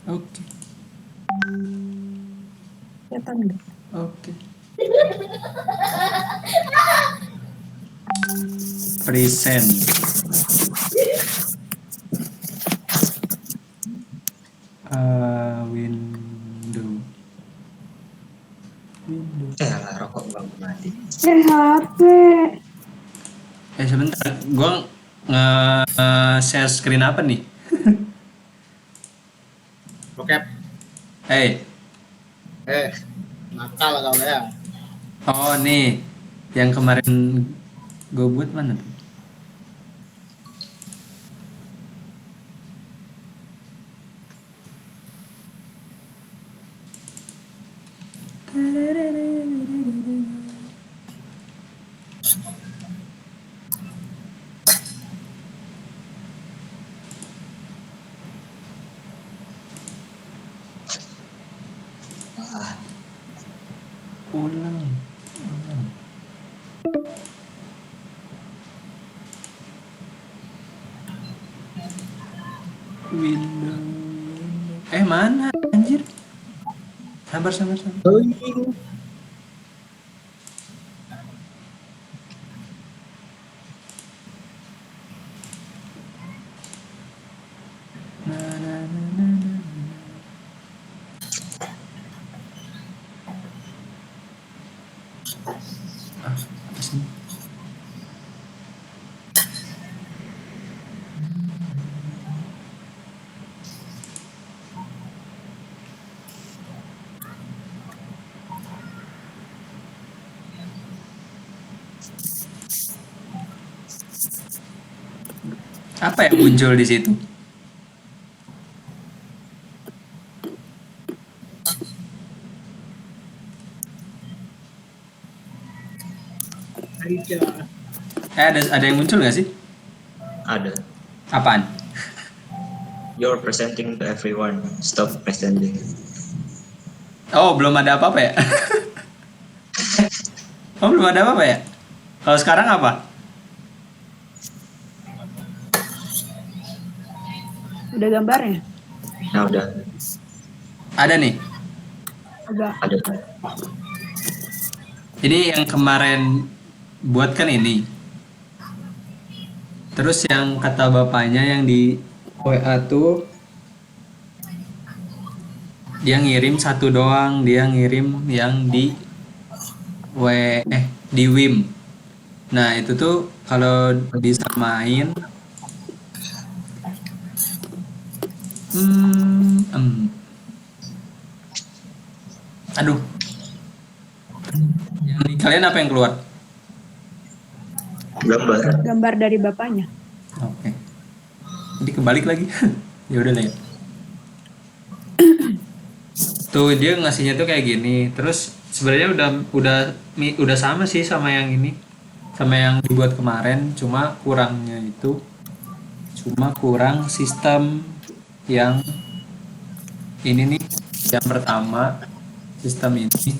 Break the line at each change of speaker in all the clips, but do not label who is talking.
Oke,
Kelihatan nggak?
oke. Present. Window. Window.
Lah, rokok bang mati.
HP.
Sebentar, gua nge-share screen apa nih?
Bokep.
Hey,
Nakal kau ya.
oh nih, yang kemarin gue buat mana tuh? Ulang. Window. Mana anjir? Sabar. Na, na, na, na, na. Apa sih? Apa yang muncul di situ? Ada yang muncul nggak sih?
Ada.
Apaan?
You're presenting to everyone. Stop presenting.
Oh, belum ada apa-apa ya? Oh, belum ada apa-apa ya? Kalau sekarang apa?
Udah gambarnya?
Nah udah.
Ada nih.
Ada.
Ini yang kemarin buat kan ini. Terus yang kata bapaknya yang di WA tuh dia ngirim satu doang, dia ngirim yang di di WIM. Nah, itu tuh kalau disamain aduh. Yang di kalian apa yang keluar?
Gambar dari bapaknya.
Oke. Jadi kebalik lagi. Ya udah lah ya. Tuh dia ngasihnya tuh kayak gini. Terus sebenarnya udah sama sih sama yang ini. Sama yang dibuat kemarin, cuma kurang sistem yang ini nih. Yang pertama sistem ini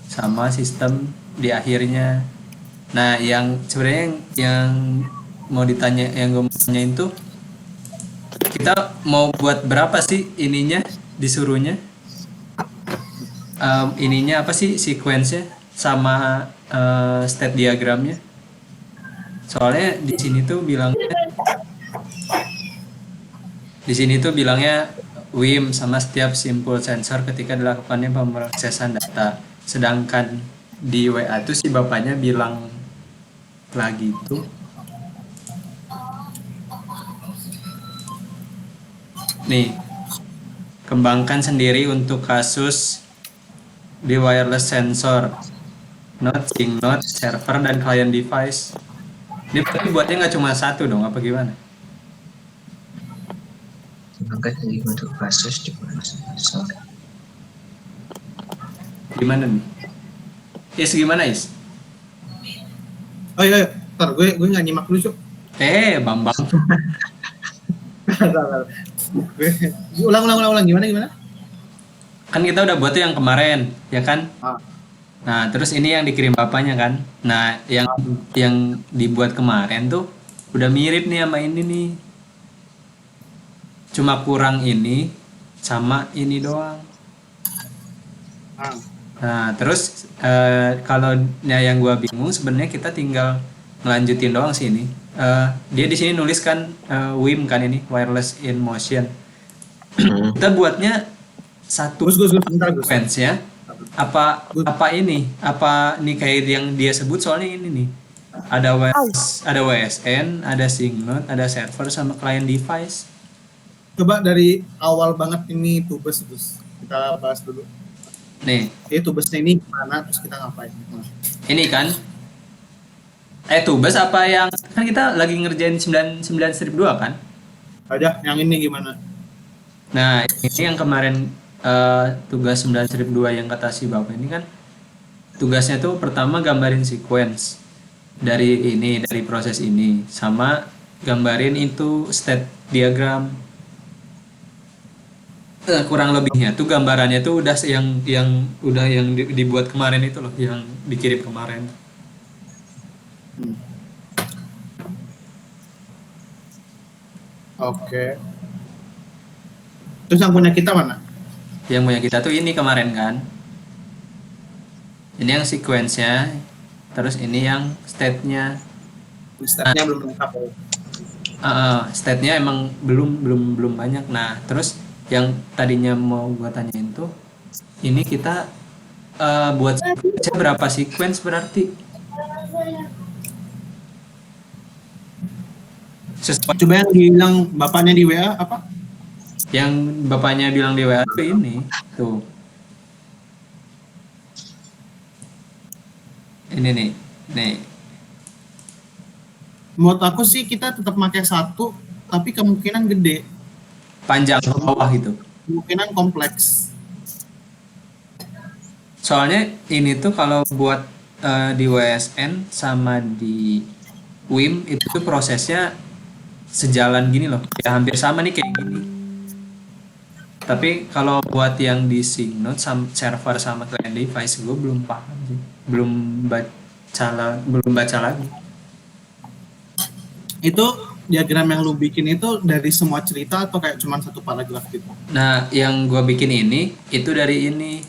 sama sistem di akhirnya. Nah, yang sebenarnya yang mau ditanya, yang gue mau tanyain tuh, kita mau buat berapa sih ininya disuruhnya? Ininya apa sih sequence-nya sama state diagramnya? Soalnya di sini tuh bilangnya WIM sama setiap simpul sensor ketika dilakukannya pemrosesan data. Sedangkan di WA tuh si bapaknya bilang lagi tuh nih, kembangkan sendiri untuk kasus di wireless sensor, node, sync node, server, dan client device. Ini berarti buatnya nggak cuma satu dong, apa gimana?
Kembangkan sendiri untuk kasus di wireless sensor.
Gimana nih? Gimana Is?
Oh iya, ntar gue nggak nyimak dulu Cuk.
Bambang.
Ulang gimana?
Kan kita udah buat tuh yang kemarin, ya kan? Nah, terus ini yang dikirim bapaknya kan. Nah, yang dibuat kemarin tuh udah mirip nih sama ini nih. Cuma kurang ini, sama ini doang.
Ah,
Nah, terus kalau yang gua bingung sebenarnya kita tinggal ngelanjutin doang sih ini. Dia di sini nulis kan WIM kan ini wireless in motion.
Hmm.
Kita buatnya satu
Gus, bentar Gus.
sequence ya. Apa ini? Apa nih kayak yang dia sebut soalnya ini nih. Ada WSN, ada SyncNode, ada server sama client device.
Coba dari awal banget ini tubes Gus. Kita bahas dulu.
Nih,
Jadi tubesnya ini gimana, terus kita ngapain? Nah,
ini kan tubes apa yang kan kita lagi ngerjain 99/2 kan?
ada yang ini gimana?
Nah, ini yang kemarin tugas 9/2 yang kata si Bapak ini kan tugasnya tuh pertama gambarin sequence dari proses ini sama gambarin itu state diagram. Kurang lebihnya tuh gambarannya tuh udah yang dibuat kemarin itu loh, yang dikirim kemarin.
Oke. Terus yang punya kita mana?
Yang punya kita tuh ini kemarin kan. Ini yang sequence-nya, terus ini yang state-nya.
Stepnya belum lengkap.
State-nya emang belum banyak. Nah, terus yang tadinya mau gua tanyain tuh, ini kita buat sequence berapa sequence berarti?
Coba yang bilang bapaknya di WA apa?
Yang bapaknya bilang di WA tuh ini tuh. Ini nih.
Menurut aku sih kita tetap pakai satu, tapi kemungkinan gede,
Panjang ke bawah gitu.
kemungkinan kompleks.
Soalnya ini tuh kalau buat di WSN sama di WIM itu tuh prosesnya sejalan gini loh. Ya hampir sama nih kayak gini. Tapi kalau buat yang di SyncNode server sama client device gue belum paham sih. Belum baca lagi.
Itu diagram yang lu bikin itu dari semua cerita atau kayak cuma satu paragraf gitu?
Nah, yang gue bikin ini itu dari ini.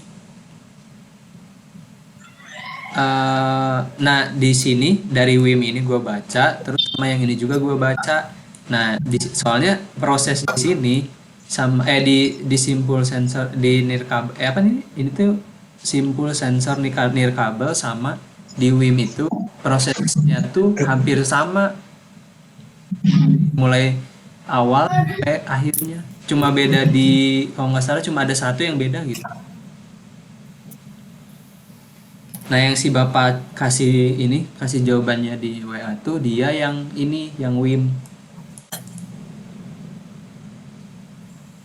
Nah, di sini dari WIM ini gue baca, terus sama yang ini juga gue baca. Nah, soalnya proses di sini sama di simpul sensor di nirkabel apa nih? Ini tuh simpul sensor nirkabel sama di WIM itu prosesnya tuh hampir sama. Mulai awal sampai akhirnya. Cuma beda kalau nggak salah cuma ada satu yang beda gitu. Nah, yang si Bapak kasih jawabannya di WA tuh dia yang ini, yang WIM.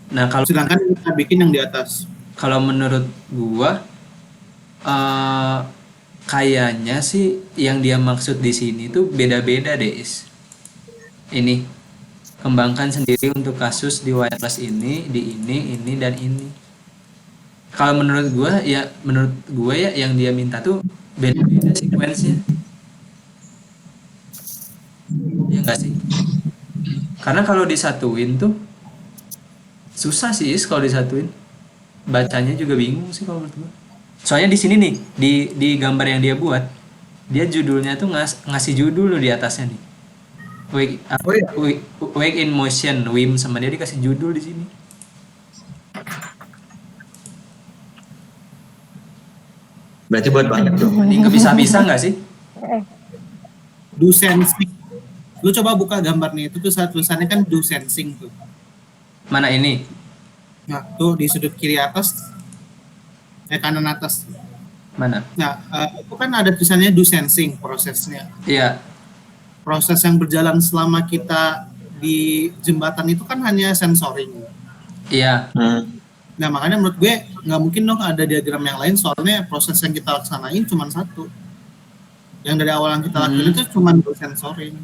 Nah,
Sedangkan kita bikin yang di atas.
kalau menurut gua kayaknya sih yang dia maksud di sini tuh beda-beda deh, Is. Ini kembangkan sendiri untuk kasus di wireless ini, di ini dan ini. Kalau menurut gue ya yang dia minta tuh beda-beda sequence-nya. Ya enggak sih? Karena kalau disatuin tuh susah sih kalau disatuin. Bacanya juga bingung sih kalau menurut gue. Soalnya di sini nih, di gambar yang dia buat, dia judulnya tuh ngasih judul loh di atasnya nih. Wake in Motion, WIM, sama dia dikasih judul di sini.
Berarti buat banyak tuh.
Ini kepisah-pisah nggak sih?
Do sensing. Lu coba buka gambarnya itu tuh tulisannya kan do sensing tuh.
Mana ini?
Nah, tuh di sudut kiri atas, kanan atas.
Mana?
Nah, itu kan ada tulisannya do sensing prosesnya.
Iya.
Proses yang berjalan selama kita di jembatan itu kan hanya sensoring.
Iya.
Nah, makanya menurut gue nggak mungkin dong ada diagram yang lain, soalnya proses yang kita laksanain cuma satu. Yang dari awal yang kita lakuin itu cuma do sensoring.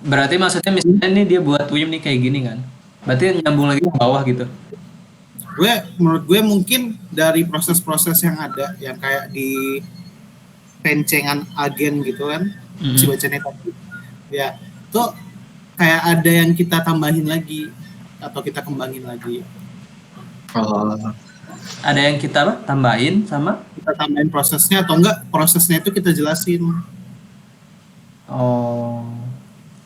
Berarti maksudnya misalnya nih dia buat WIM nih kayak gini kan? Berarti nyambung lagi ke bawah gitu.
Menurut gue mungkin dari proses-proses yang ada, yang kayak di pencengan agen gitu kan, si bacanya tadi. Ya, tuh kayak ada yang kita tambahin lagi atau kita kembangin lagi.
Oh,
Ada yang kita apa? Tambahin sama?
Kita tambahin prosesnya atau enggak prosesnya itu kita jelasin.
Oh.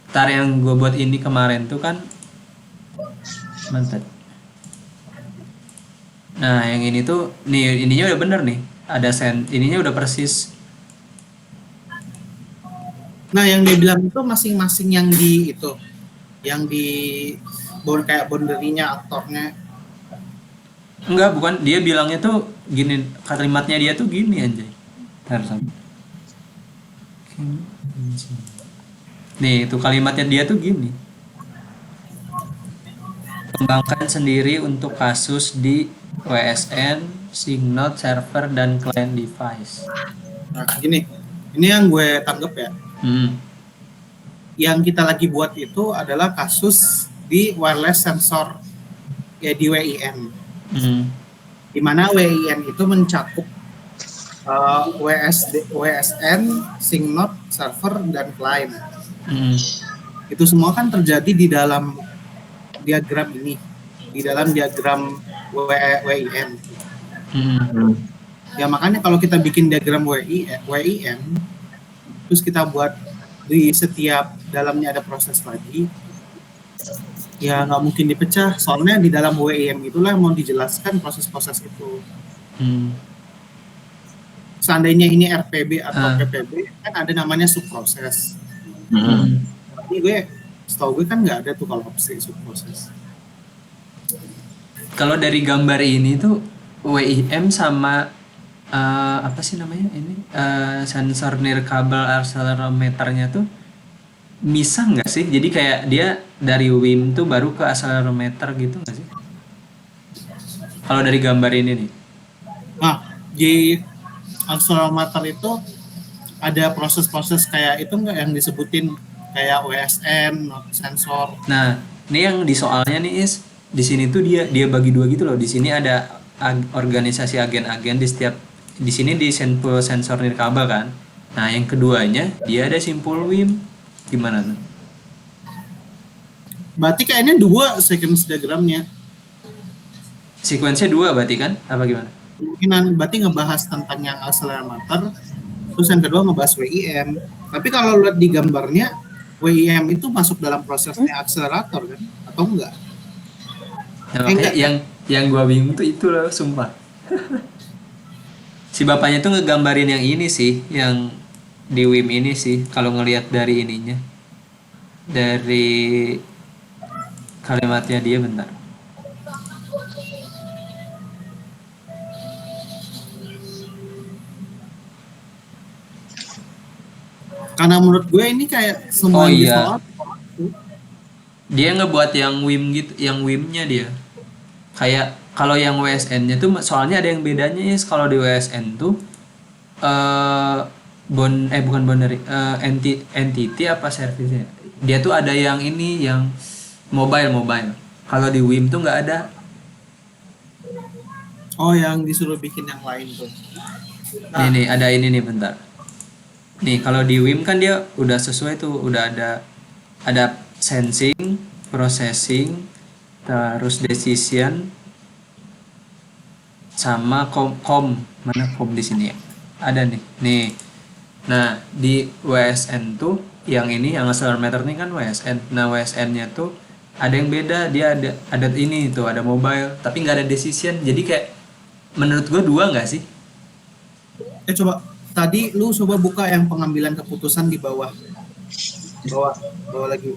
Ntar yang gue buat ini kemarin tuh kan mantap. Nah, yang ini tuh nih ininya udah bener nih. Ada ininya udah persis.
Nah, yang dia bilang itu masing-masing yang di itu, yang di kayak boundary-nya, aktornya.
Enggak, bukan. Dia bilangnya tuh gini, kalimatnya dia tuh gini anjay. Ntar sama. Nih, itu kalimatnya dia tuh gini. Kembangkan sendiri untuk kasus di WSN, SIG-Node, server, dan client device.
Nah, gini, ini yang gue tanggap ya. Yang kita lagi buat itu adalah kasus di wireless sensor ya di WIN. Di mana WIN itu mencakup WSN, SIG-Node, server, dan client. Itu semua kan terjadi di dalam diagram ini, di dalam diagram WIN. Ya makanya kalau kita bikin diagram WIN, terus kita buat di setiap dalamnya ada proses lagi, ya nggak mungkin dipecah. Soalnya di dalam WIN itulah mau dijelaskan proses-proses itu. Seandainya ini RPB atau PPB, kan ada namanya subproses. Tapi setahu gue kan nggak ada tuh kalau opsi subproses.
Kalau dari gambar ini tuh WIM sama apa sih namanya ini sensor nirkabel accelerometernya tuh bisa nggak sih? Jadi kayak dia dari WIM tuh baru ke accelerometer gitu nggak sih? Kalau dari gambar ini nih.
Nah, di accelerometer itu ada proses-proses kayak itu nggak yang disebutin kayak WSN, sensor.
Nah, ini yang di soalnya nih di sini tuh dia bagi dua gitu loh. Di sini ada organisasi agen-agen di sini di simpul sensor nirkabel kan. Nah, yang keduanya dia ada simpul WIM. Gimana tuh?
Berarti kayaknya 2 sequence diagramnya.
Sekuensinya 2 berarti kan? Apa gimana?
Kemungkinan berarti ngebahas tentang yang accelerometer, terus yang kedua ngebahas WIM. Tapi kalau lihat di gambarnya, WIM itu masuk dalam prosesnya akselerator kan? Atau enggak?
Nah, makanya yang gua bingung tuh itu loh, sumpah. Si bapaknya tuh ngegambarin yang ini sih, yang di WIM ini sih, kalau ngelihat dari ininya. Dari kalimatnya dia bentar.
Karena menurut gue ini kayak semua
Oh,
yang
iya.
disoal.
Dia ngebuat yang WIM gitu, yang WIM-nya dia. Kayak kalau yang WSN-nya tuh soalnya ada yang bedanya ya, kalau di WSN tuh bukan boundary, entity apa service-nya. Dia tuh ada yang ini yang mobile. Kalau di WIM tuh nggak ada.
Oh, yang disuruh bikin yang lain tuh. Nah,
Nih ada ini nih bentar. Nih kalau di WIM kan dia udah sesuai tuh, udah ada sensing, processing, terus decision, sama mana com di sini ya? Ada nih. Nah di WSN tuh yang ini yang accelerometer ini kan WSN. Nah WSN-nya tuh ada yang beda, dia ada ini tuh, ada mobile, tapi nggak ada decision. Jadi kayak menurut gue 2 nggak sih?
coba tadi lu coba buka yang pengambilan keputusan di bawah lagi.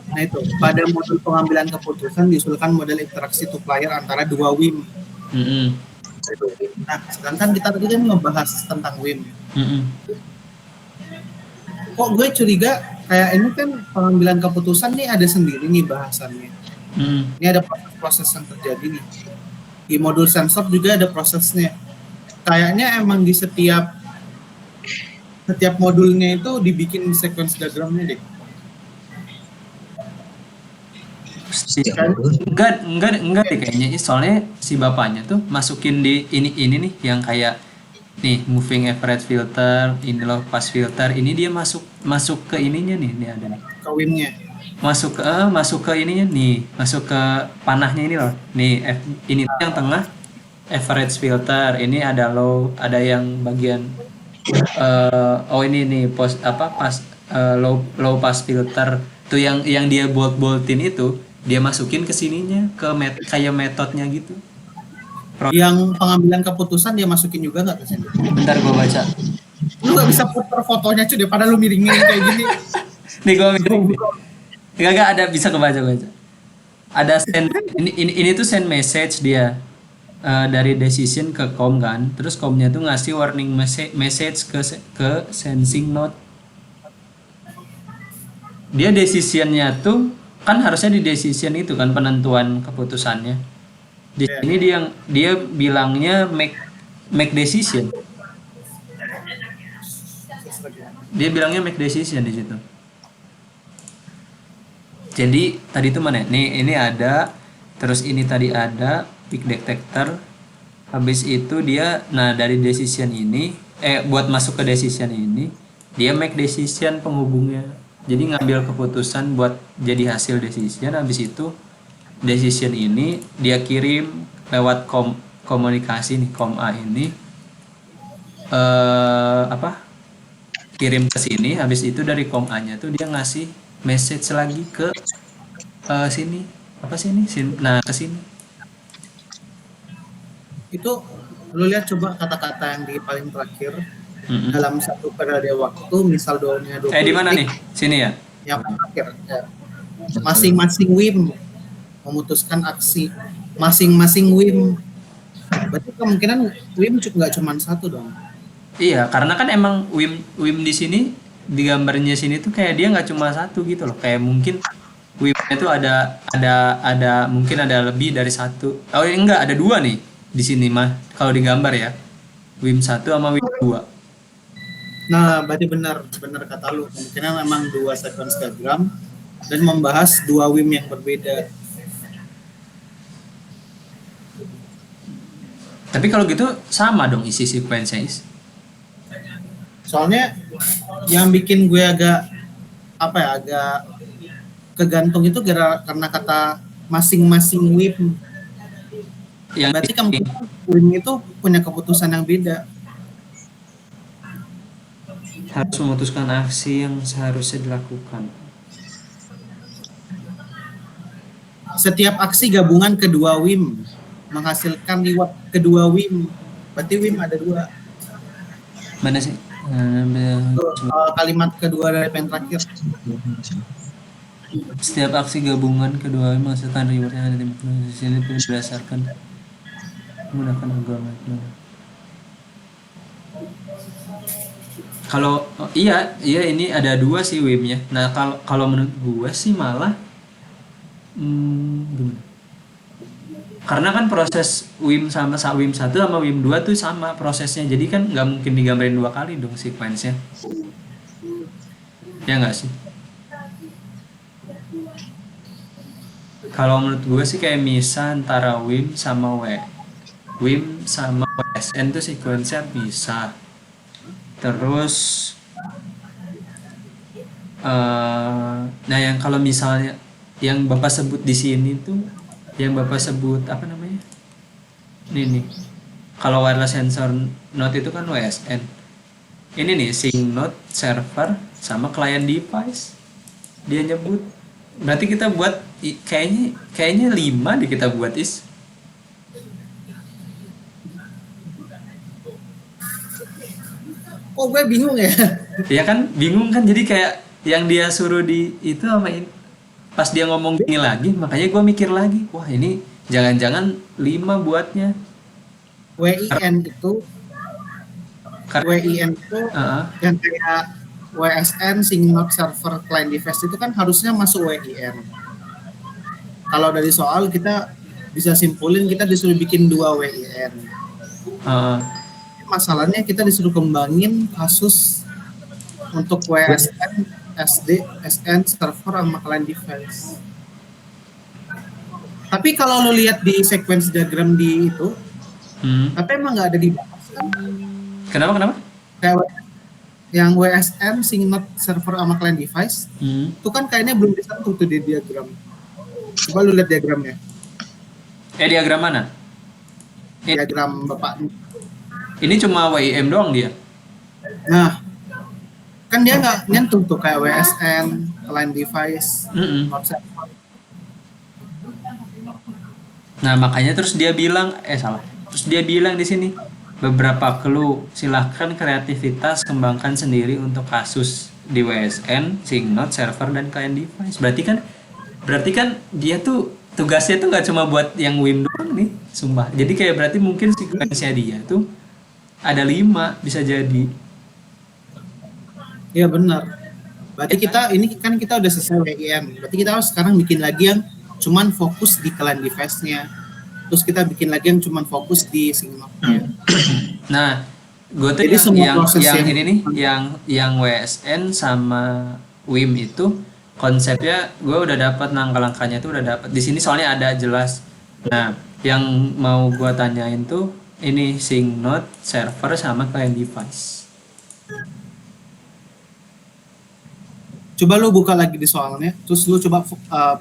Nah itu pada modul pengambilan keputusan diusulkan model interaksi two player antara 2 WIM. Nah sedangkan kita tadi kan ngebahas tentang WIM. Kok gue curiga kayak ini kan pengambilan keputusan nih ada sendiri nih bahasannya. Ini ada proses-proses yang terjadi nih. Di modul sensor juga ada prosesnya. Kayaknya emang di setiap modulnya itu dibikin sequence diagramnya deh.
Enggak deh kayaknya. Soalnya si bapaknya tuh masukin di ini nih yang kayak nih moving average filter, ini low pass filter. Ini dia masuk ke ininya nih ada nih.
Ke WIM-nya.
masuk ke ininya nih, masuk ke panahnya ini loh. Nih, ini tuh yang tengah average filter. Ini ada low, ada yang bagian oh ini nih low low pass filter. Tuh yang dia boltin itu, dia masukin ke sininya, ke kayak metodenya gitu.
Yang pengambilan keputusan dia masukin juga nggak ke sini?
Bentar gua baca.
Lu nggak bisa putar fotonya cuy, daripada lu miring-miring kayak gini.
Nih gua Gak ada, bisa kebaca. Ada send ini tuh send message dia dari decision ke com kan. Terus comnya tuh ngasih warning message ke sensing node. Dia decisionnya tuh kan harusnya di decision itu kan penentuan keputusannya. Di sini dia bilangnya make decision. Dia bilangnya make decision di situ. Jadi tadi itu mana? Nih ini ada, terus ini tadi ada peak detector. Habis itu dia, nah dari decision ini, buat masuk ke decision ini, dia make decision penghubungnya. Jadi ngambil keputusan buat jadi hasil decision. Habis itu decision ini dia kirim lewat komunikasi nih, com A ini, kirim ke sini. Habis itu dari com A-nya tuh dia ngasih message lagi ke sini, apa sih ini? Nah ke sini.
Itu lu lihat coba kata-kata yang di paling terakhir dalam satu periode waktu, misal doanya 20
di mana nih? Sini ya?
Yang terakhir ya. Masing-masing WIM memutuskan aksi, masing-masing WIM. Berarti kemungkinan WIM nggak cuma satu dong.
Iya, karena kan emang WIM di sini, di gambarnya sini tuh kayak dia nggak cuma satu gitu loh. Kayak mungkin WIM-nya tuh ada mungkin ada lebih dari satu. Oh enggak, ada dua nih di sini mah. Kalau di gambar ya, WIM 1 sama WIM 2.
Nah, berarti benar kata lu. Kemungkinan memang dua sequence diagram dan membahas dua WIM yang berbeda.
Tapi kalau gitu sama dong isi sequence-nya.
Soalnya yang bikin gue agak kegantung itu karena kata masing-masing WIM. Berarti kemungkinan WIM itu punya keputusan yang beda.
Harus memutuskan aksi yang seharusnya dilakukan.
Setiap aksi gabungan kedua WIM menghasilkan reward kedua WIM. Berarti WIM ada dua.
Mana sih?
Kalimat kedua dari yang terakhir.
Setiap aksi gabungan kedua menghasilkan reward yang ada di sini berdasarkan menggunakan algoritma. Kalau iya ini ada dua sih WIM-nya. Nah kalau menurut gue sih malah gimana? Karena kan proses WIM sama WIM 1 sama WIM 2 tuh sama prosesnya. Jadi kan nggak mungkin digambarin dua kali dong sequence-nya. Ya nggak sih? Kalau menurut gue sih kayak misal antara WIM sama WSN tuh sequence-nya bisa. Terus nah yang kalau misalnya yang Bapak sebut di sini tuh, yang Bapak sebut apa namanya? Ini nih. Kalau wireless sensor node itu kan WSN. Ini nih sync node, server sama client device. Dia nyebut. Berarti kita buat kayaknya 5 deh kita buat
Oh, gue bingung ya.
Iya kan, bingung kan, jadi kayak yang dia suruh di itu sama ini. Pas dia ngomong gini lagi, makanya gue mikir lagi, wah ini jangan-jangan 5 buatnya.
WIN itu yang kayak WSN, sync node, server, client device itu kan harusnya masuk WIN. Kalau dari soal kita bisa simpulin kita disuruh bikin 2 WIN. Masalahnya kita disuruh kembangin kasus untuk WSN, SD, SN, server sama client device. Tapi kalau lo lihat di sequence diagram di itu, tapi emang nggak ada dibahas kan?
Kenapa?
yang WSN, SingNode server sama client device, itu kan kayaknya belum disatu tuh di diagram. Coba lu lihat diagramnya.
Diagram mana?
Diagram Bapak.
Ini cuma WIM doang dia.
Nah, kan dia nggak nyentuh tuh kayak WSN, client device, node server.
Nah, makanya terus dia bilang Terus dia bilang di sini beberapa clue, silahkan kreativitas kembangkan sendiri untuk kasus di WSN, SingNode, server dan client device. Berarti kan dia tuh tugasnya tuh nggak cuma buat yang WIM doang nih, sumpah. Jadi kayak berarti mungkin sequence-nya dia tuh ada 5 bisa jadi.
Iya benar. Berarti kita udah selesai WIM. Berarti kita harus sekarang bikin lagi yang cuman fokus di client device-nya. Terus kita bikin lagi yang cuman fokus di SingNode-nya.
Nah, gue tuh
Jadi semua
yang
proses
ini nih, yang WSN sama WIM itu konsepnya gue udah dapat, langkah-langkahnya tuh udah dapat. Di sini soalnya ada jelas. Nah, yang mau gue tanyain tuh ini SingNode, server sama client device.
Coba lu buka lagi di soalnya, terus lu coba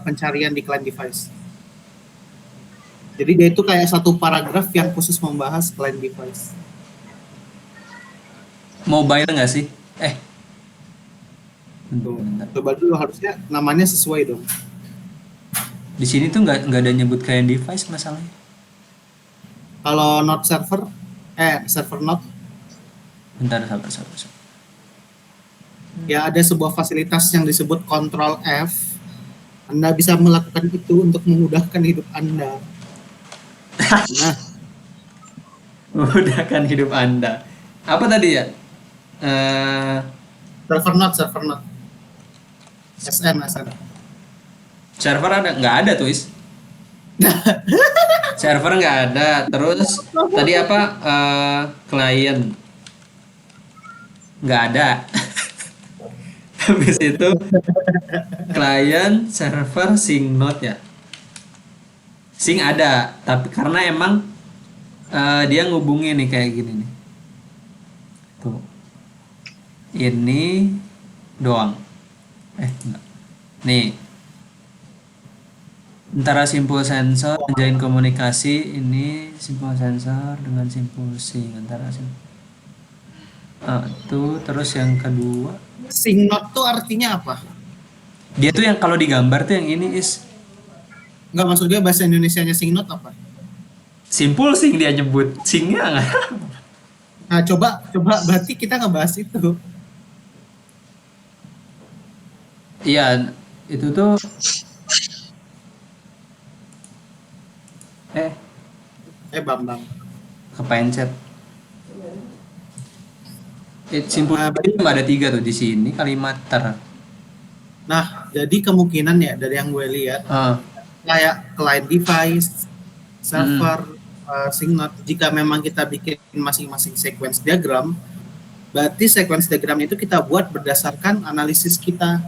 pencarian di client device. Jadi dia itu kayak satu paragraf yang khusus membahas client device.
Mobile nggak sih?
Tuh, coba dulu, harusnya namanya sesuai dong.
Di sini tuh nggak ada nyebut client device masalahnya.
Kalau node server, server node,
Bentar, sabar.
ya ada sebuah fasilitas yang disebut Control F. Anda bisa melakukan itu untuk memudahkan hidup Anda. Nah,
Memudahkan hidup Anda. Apa tadi ya?
server node. SN.
Server ada? Nggak ada tuh, Is. Server nggak ada. Terus tadi apa? Klien nggak ada. Habis itu klien, server, SingNode ya. Sing ada, tapi karena emang dia ngubungin nih kayak gini nih. Tuh. Ini doang. Enggak. Nih. Antara simple sensor menjalin komunikasi, ini simple sensor dengan simple sing antara tuh, terus yang kedua
SingNode tuh artinya apa?
dia tuh yang kalau digambar tuh yang ini is
Nggak, maksud gue bahasa Indonesianya SingNode apa?
simple sing dia nyebut singnya nggak.
Nah, coba berarti kita ngebahas itu.
Iya itu tuh
Bambang.
kepencet. Simple itu nggak ada 3 tuh di sini kalimat ter.
Nah, jadi kemungkinan ya dari yang gue lihat, kayak client device, server, SingNode, jika memang kita bikin masing-masing sequence diagram, berarti sequence diagram itu kita buat berdasarkan analisis kita.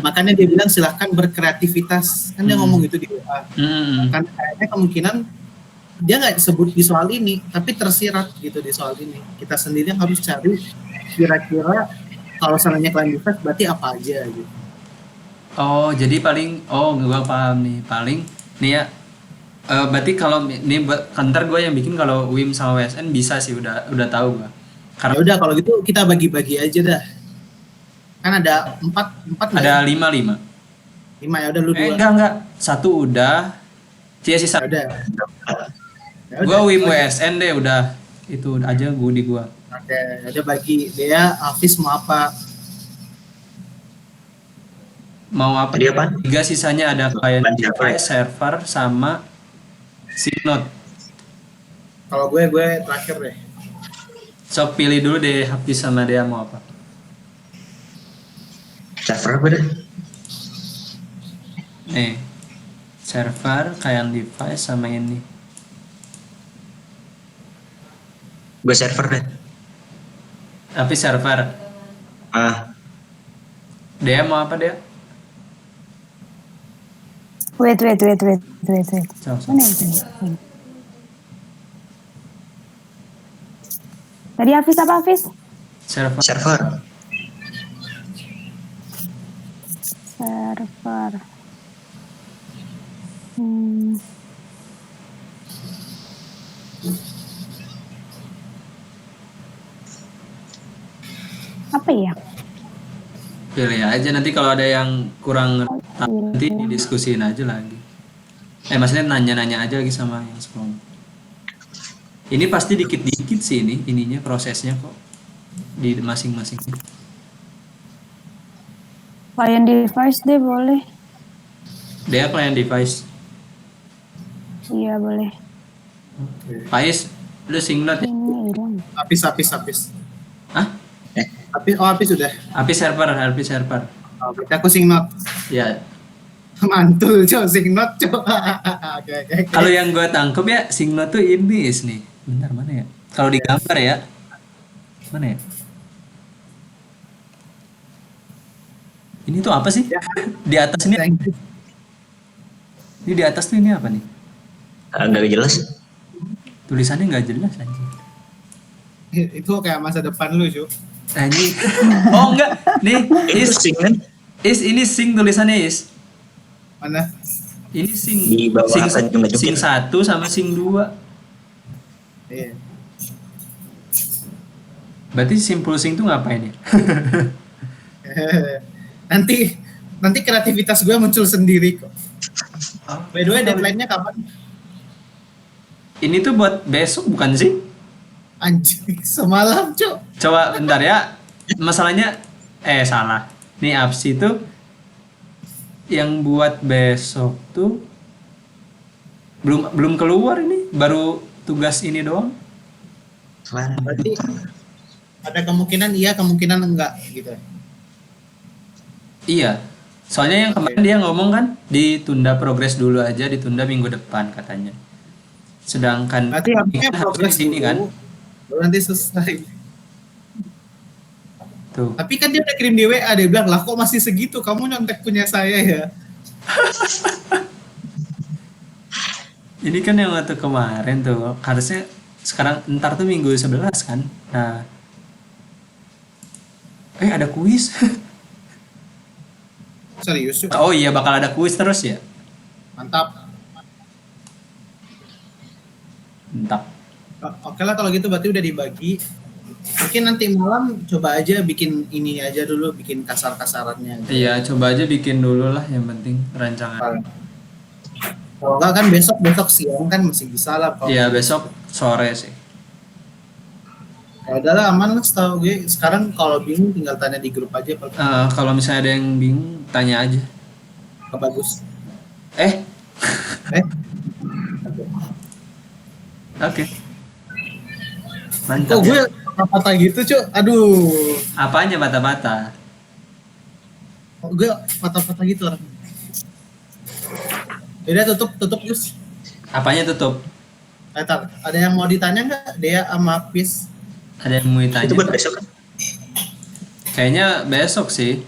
Makanya dia bilang silahkan berkreativitas, kan dia ngomong gitu di WA. Kan kayaknya kemungkinan dia nggak disebut di soal ini, tapi tersirat gitu di soal ini. Kita sendiri harus cari kira-kira kalau seandainya client device berarti apa aja gitu.
Oh, jadi gua paham nih. Paling nih ya. Berarti kalau ini kantor gue yang bikin, kalau WIM sama WSN bisa sih, udah tahu gua.
Karena udah kalau gitu kita bagi-bagi aja dah. Kan ada 4
ada
ya?
5.
5 ya udah lu 2.
Enggak. 1 udah. Sisa.
Udah.
Gua WIM WSN deh udah. Itu aja di gua.
Oke, ada bagi dia Hafiz mau apa?
Mau apa?
Tadi apa?
3 sisanya ada client device, server sama SingNode.
Kalau gue terakhir deh.
Sok pilih dulu deh, Hafiz sama dia mau apa?
Server apa deh?
Nih. Server, client device sama ini.
Gue server deh.
Hafiz server. Dia mau apa dia?
Wait.
Sok.
Mana itu? Tadi Hafiz apa Hafiz?
Server.
Server.
server. Apa ya?
Pilih aja nanti kalau ada yang kurang nanti didiskusiin aja lagi. Maksudnya nanya-nanya aja lagi sama yang sekolah. Ini pasti dikit-dikit sih ininya prosesnya kok di masing-masing.
Client device deh boleh.
Dia client device.
Iya boleh.
Pais, lu singlot ya?
Ini hilang.
Apis.
Hah?
Apis sudah.
Apis server.
Oh, berarti aku singnot.
Ya.
Mantul, singnot, Oke.
Kalau yang gue tangkep ya singlot tuh ini nih. Bentar mana ya? Kalau digambar ya. Mana ya? Ini tuh apa sih?
Ya.
Di atas ini. Ini di atas tuh ini apa nih?
Nggak jelas.
Tulisannya nggak jelas anjing.
Itu kayak masa depan lu, Cu.
Anjing. Oh enggak. Nih,
Itu sing kan?
ini sing tulisannya is.
Mana?
Ini sing
Di bawah
sing,
apa yang
sing 1 sama sing 2.
Iya.
Berarti simpul sing tuh ngapain ya?
nanti kreativitas gue muncul sendiri kok. By the way, deadline-nya kapan?
Ini tuh buat besok bukan sih?
Anjing, semalam, Cuk.
Coba bentar ya. Masalahnya salah. Nih absi tuh yang buat besok tuh belum keluar ini, baru tugas ini doang.
Berarti ada kemungkinan iya, kemungkinan enggak gitu.
Iya. Soalnya yang kemarin dia ngomong kan ditunda progres dulu aja, ditunda minggu depan katanya. Sedangkan
Berarti harusnya
harusnya
progres
di sini
dulu,
kan.
baru nanti selesai.
Tuh.
Tapi kan dia udah kirim di WA, dia bilang, lah kok masih segitu, kamu nyontek punya saya ya.
Ini kan yang waktu kemarin tuh, harusnya sekarang ntar tuh minggu 11 kan. Nah. Ada kuis.
Serius, Cuk.
Oh iya, bakal ada kuis terus ya?
Mantap.
Entah.
Oke lah kalau gitu berarti udah dibagi. Mungkin nanti malam coba aja bikin ini aja dulu, bikin kasar-kasarannya.
Iya, coba aja bikin dulu lah yang penting rancangan.
Kalau enggak kan besok siang kan masih bisa lah.
Iya, besok sore sih.
Ya udahlah aman lah setahu gue. Sekarang kalau bingung tinggal tanya di grup aja.
Kalau misalnya ada yang bingung, tanya aja.
Bagus.
Eh,
Oke.
oke. Mantap.
Kok gue patah gitu, Cuk? Aduh.
Apanya bata-bata?
Kok gue patah-patah gitu orang. Udah tutup Gus.
Apanya tutup?
Tar, ada yang mau ditanya nggak? Dea sama Pis.
Ada yang mau ditanya?
Itu buat besok kan?
Kayaknya besok sih.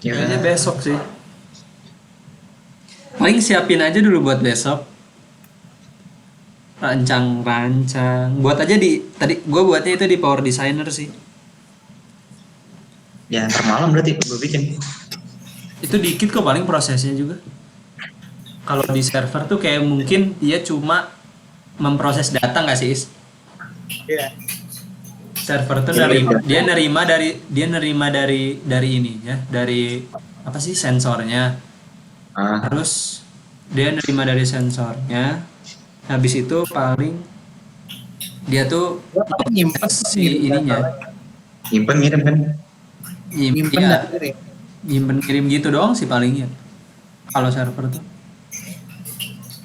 Ya.
Kayaknya besok sih. Paling siapin aja dulu buat besok. Rancang. Buat aja tadi gue buatnya itu di Power Designer sih.
Ya ntar malam berarti gue bikin.
Itu dikit kok paling prosesnya juga. Kalau di server tuh kayak mungkin dia cuma memproses data nggak sih, Is?
Iya.
Server tuh dia nerima dari ini ya, dari apa sih sensornya. Terus dia nerima dari sensornya. Habis itu paling dia tuh
Nyimpen
si ininya.
Nyimpen ngirim kan?
Nyimpen
Iya,
dan kirim.
nyimpen kirim gitu doang sih palingnya. Kalau server tuh.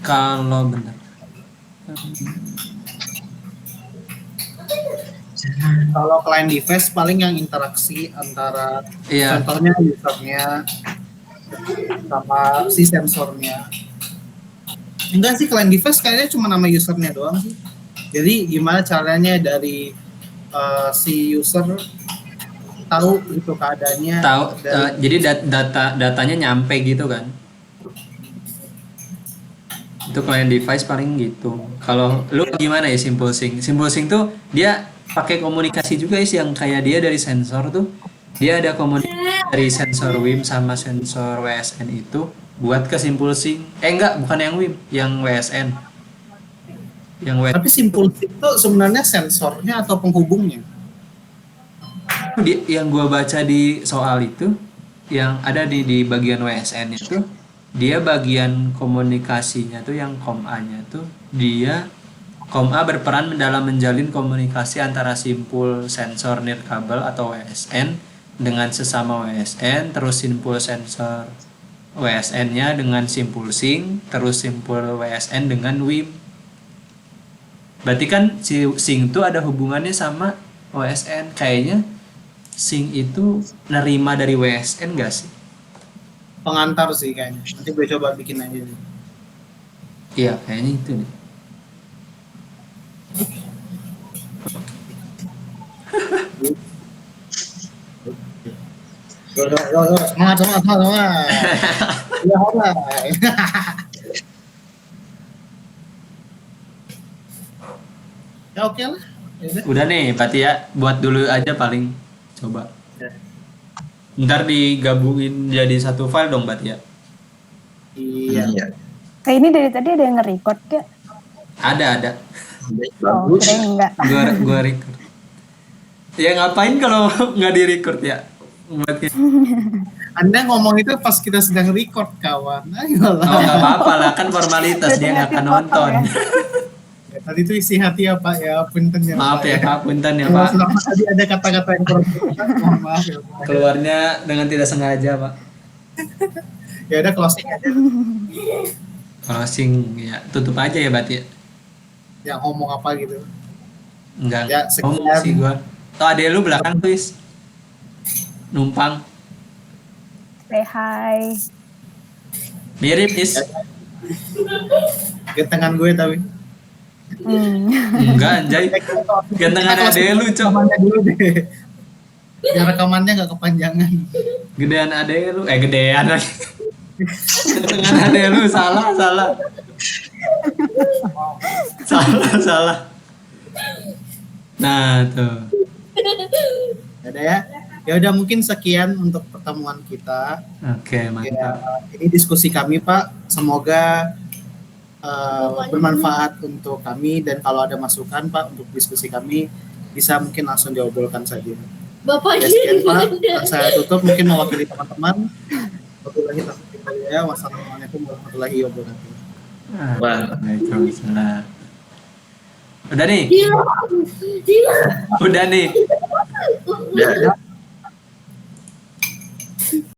Kalau benar.
Kalau client device paling yang interaksi antara
Iya.
contohnya usernya sama si sensornya. Enggak sih, client device kayaknya cuma nama usernya doang sih. Jadi gimana caranya dari si user tahu gitu keadaannya.
Tahu datanya nyampe gitu kan. Itu client device paling gitu. Kalau lu gimana ya Simple Sync? Simple Sync tuh dia pakai komunikasi juga sih, yang kayak dia dari sensor tuh. Dia ada komunikasi dari sensor WIM sama sensor WSN itu buat ke Simple Sync. Enggak, bukan yang WIM, yang WSN. Yang WSN
Tapi Simple Sync itu sebenarnya sensornya atau penghubungnya?
yang gua baca di soal itu, yang ada di bagian WSN itu, dia bagian komunikasinya tuh yang COM A-nya tuh, dia COM A berperan dalam menjalin komunikasi antara simpul sensor nirkabel atau WSN dengan sesama WSN, terus simpul sensor WSN-nya dengan simpul sync, terus simpul WSN dengan WIM. Berarti kan si sync itu ada hubungannya sama WSN. Kayaknya sync itu nerima dari WSN gak sih?
Pengantar sih kayaknya. Nanti gue coba bikin aja nih.
Iya, kayaknya itu nih.
Yo, semangat. Ya, hola. Ya oke lah. Ya udah.
Udah nih, berarti ya buat dulu aja paling. Coba. Ntar digabungin jadi satu file dong, berarti ya.
Iya.
Iya.
Kayak ini dari tadi ada yang nge-record gak?
Ada.
Oh,
Bagus.
kirain enggak.
Gua record. Ya ngapain kalau nggak di record ya? Buat kayak-
Anda ngomong itu pas kita sedang record, kawan. Ayolah.
Oh, nggak apa-apa lah, kan formalitas dia nggak akan nonton.
Ya, tadi itu isi hati ya Pak ya, punten ya.
Maaf
Pak,
ya Pak, punten ya
Kalau
Pak.
selama tadi ada kata-kata yang kurang berkenan, mohon maaf ya Pak.
Keluarnya dengan tidak sengaja Pak.
Ya udah closing aja.
Closing ya, tutup aja ya berarti ya.
Yang ngomong apa gitu.
Enggak.
Ya, sekian.
Ngomong sih gua. Tuh adek lu belakang tuh, Is. Numpang.
Say hi.
Mirip, Is.
Gantengan gue tapi.
Enggak, anjay. Gantengan adek lu, Cok.
Rekamannya dulu deh. Biar rekamannya nggak kepanjangan.
Gedean adek lu. Gedean lagi. Gantengan adek lu, salah. Salah. Nah, tuh.
Ya udah ya. Ya udah mungkin sekian untuk pertemuan kita.
Oke,
Ya,
mantap.
ini diskusi kami Pak. Semoga bermanfaat untuk kami, dan kalau ada masukan Pak untuk diskusi kami bisa mungkin langsung diobrolkan saja.
Bapak
Ya, sekian Pak. Saya tutup mungkin mewakili teman-teman. Wassalamualaikum warahmatullahi wabarakatuh.
Waalaikumsalam. Udah nih.
Gila.
Udah nih.
Udah.